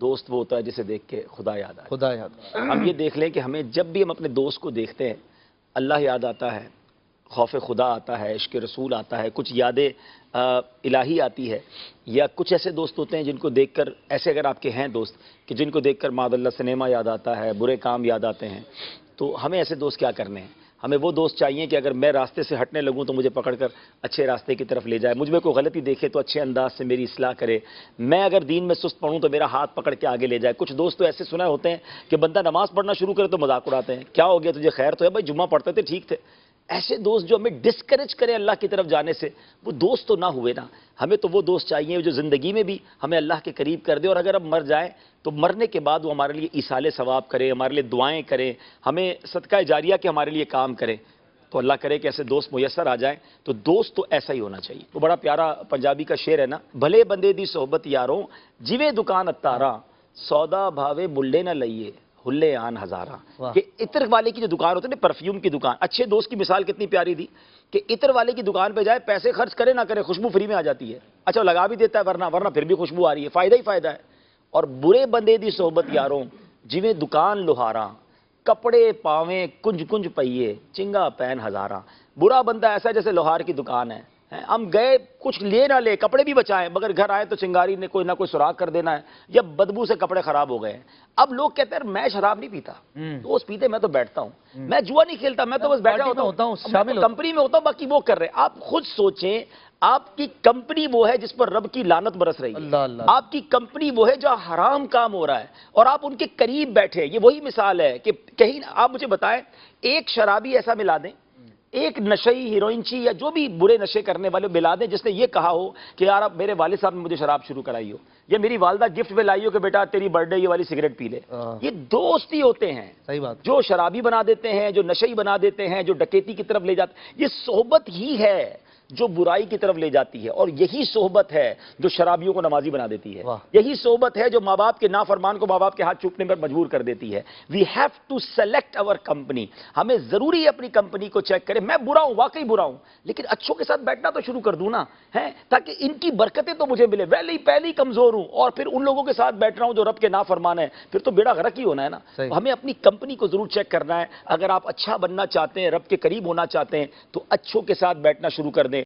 دوست وہ ہوتا ہے جسے دیکھ کے خدا یاد آتا ہے. خدا یاد. ہم یہ دیکھ لیں کہ ہمیں جب بھی ہم اپنے دوست کو دیکھتے ہیں اللہ یاد آتا ہے, خوف خدا آتا ہے, عشق رسول آتا ہے, کچھ یادیں الہی آتی ہے, یا کچھ ایسے دوست ہوتے ہیں جن کو دیکھ کر, ایسے اگر آپ کے ہیں دوست کہ جن کو دیکھ کر معاذ اللہ سنیما یاد آتا ہے, برے کام یاد آتے ہیں, تو ہمیں ایسے دوست کیا کرنے ہیں؟ ہمیں وہ دوست چاہیے کہ اگر میں راستے سے ہٹنے لگوں تو مجھے پکڑ کر اچھے راستے کی طرف لے جائے, مجھ میں کوئی غلطی دیکھے تو اچھے انداز سے میری اصلاح کرے, میں اگر دین میں سست پڑھوں تو میرا ہاتھ پکڑ کے آگے لے جائے. کچھ دوست تو ایسے سنا ہوتے ہیں کہ بندہ نماز پڑھنا شروع کرے تو مذاق اڑاتے ہیں, کیا ہو گیا تجھے, خیر تو ہے بھائی, جمعہ پڑھتے تھے ٹھیک تھے. ایسے دوست جو ہمیں ڈسکریج کرے اللہ کی طرف جانے سے, وہ دوست تو نہ ہوئے نا. ہمیں تو وہ دوست چاہیے جو زندگی میں بھی ہمیں اللہ کے قریب کر دے, اور اگر ہم مر جائیں تو مرنے کے بعد وہ ہمارے لیے ایصال ثواب کرے, ہمارے لیے دعائیں کرے, ہمیں صدقہ جاریہ کے ہمارے لیے کام کرے. تو اللہ کرے کہ ایسے دوست میسر آ جائیں. تو دوست تو ایسا ہی ہونا چاہیے. تو بڑا پیارا پنجابی کا شعر ہے نا, بھلے بندے دی صحبت یاروں جویں دکان اتارا, سودا بھاوے بلے نہ لئیے ہلے آن ہزارہ. کہ عطر والے کی جو دکان ہوتی ہے نا, پرفیوم کی دکان, اچھے دوست کی مثال کتنی پیاری تھی کہ عطر والے کی دکان پہ جائے, پیسے خرچ کرے نہ کرے, خوشبو فری میں آ جاتی ہے. اچھا لگا بھی دیتا ہے, ورنہ پھر بھی خوشبو آ رہی ہے, فائدہ ہی فائدہ ہے. اور برے بندے دی صحبت یاروں جویں دکان لوہارا, کپڑے پاویں کنج کنج پئیے چنگا پین ہزارہ. برا بندہ ایسا جیسے لوہار کی دکان ہے, ہم گئے کچھ لے نہ لے, کپڑے بھی بچائیں, مگر گھر آئے تو چنگاری نے کوئی نہ کوئی سراغ کر دینا ہے, یا بدبو سے کپڑے خراب ہو گئے. اب لوگ کہتے ہیں میں شراب نہیں پیتا, دوست پیتے, میں تو بیٹھتا ہوں, میں جوا نہیں کھیلتا, میں تو بس بیٹھا ہوتا ہوں, کمپنی میں ہوتا ہوں, باقی وہ کر رہے ہیں. آپ خود سوچیں, آپ کی کمپنی وہ ہے جس پر رب کی لعنت برس رہی ہے, آپ کی کمپنی وہ ہے جو حرام کام ہو رہا ہے, اور آپ ان کے قریب بیٹھے. یہ وہی مثال ہے کہ کہیں آپ مجھے بتائیں, ایک شرابی ایسا ملا دیں, ایک نشئی ہیروئنچی یا جو بھی برے نشے کرنے والے ملا دیں جس نے یہ کہا ہو کہ یار اب میرے والد صاحب نے مجھے شراب شروع کرائی ہو, یا میری والدہ گفٹ میں لائی ہو کہ بیٹا تیری برتھ ڈے یہ والی سگریٹ پی لے. یہ دوست ہی ہوتے ہیں صحیح بات, جو شرابی بنا دیتے ہیں, جو نشئی بنا دیتے ہیں, جو ڈکیتی کی طرف لے جاتے ہیں. یہ صحبت ہی ہے جو برائی کی طرف لے جاتی ہے, اور یہی صحبت ہے جو شرابیوں کو نمازی بنا دیتی ہے. یہی صحبت ہے جو ماں باپ کے نافرمان کو ماں باپ کے ہاتھ چومنے پر مجبور کر دیتی ہے. وی ہیو ٹو سیلیکٹ اور کمپنی. ہمیں ضروری ہے اپنی کمپنی کو چیک کریں. میں برا ہوں, واقعی برا ہوں, لیکن اچھوں کے ساتھ بیٹھنا تو شروع کر دوں نا, ہے تاکہ ان کی برکتیں تو مجھے ملے. پہلے ہی کمزور ہوں اور پھر ان لوگوں کے ساتھ بیٹھ رہا ہوں جو رب کے نافرمان ہیں, پھر تو بیڑا غرق ہی ہونا ہے نا. ہمیں اپنی کمپنی کو ضرور چیک کرنا ہے. اگر آپ اچھا بننا چاہتے ہیں, رب کے قریب ہونا چاہتے ہیں, تو اچھوں کے ساتھ بیٹھنا شروع کر دیں.